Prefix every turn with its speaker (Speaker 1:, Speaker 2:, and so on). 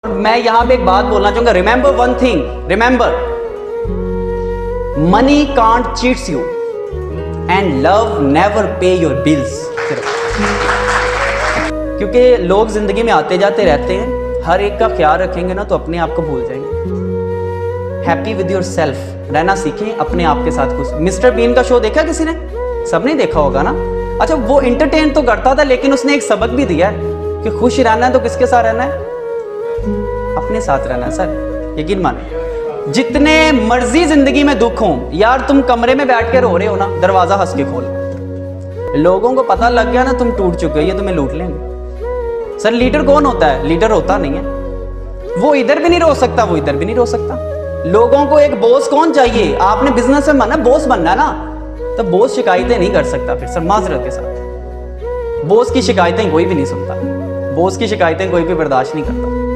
Speaker 1: मैं यहां पे एक बात बोलना चाहूंगा, remember one thing, remember money can't cheats you and love never पे योर बिल्स। क्योंकि लोग जिंदगी में आते जाते रहते हैं, हर एक का ख्याल रखेंगे ना तो अपने आप को भूल जाएंगे। हैप्पी विद योर सेल्फ रहना सीखें, अपने आप के साथ खुश। मिस्टर बीन का शो देखा किसी ने? सबने देखा होगा ना। अच्छा, वो एंटरटेन तो करता था लेकिन उसने एक सबक भी दिया है कि खुश रहना है तो किसके साथ रहना है? अपने साथ रहना है। सर यकीन माने, जितने मर्जी जिंदगी में दुख हो यार, तुम कमरे में बैठ के रो रहे हो ना, दरवाजा हंस के खोल। लोगों को पता लग गया ना तुम टूट चुके हो, ये तुम्हें लूट लेंगे। सर लीडर कौन होता है? लीडर होता नहीं है। वो इधर भी नहीं रो सकता, वो इधर भी नहीं रो सकता। लोगों को एक बॉस कौन चाहिए? आपने बिजनेस में बनना, बॉस बनना है ना, तो बॉस शिकायतें नहीं कर सकता। फिर सर माजरत के साथ, बॉस की शिकायतें कोई भी नहीं सुनता, बॉस की शिकायतें कोई भी बर्दाश्त नहीं करता।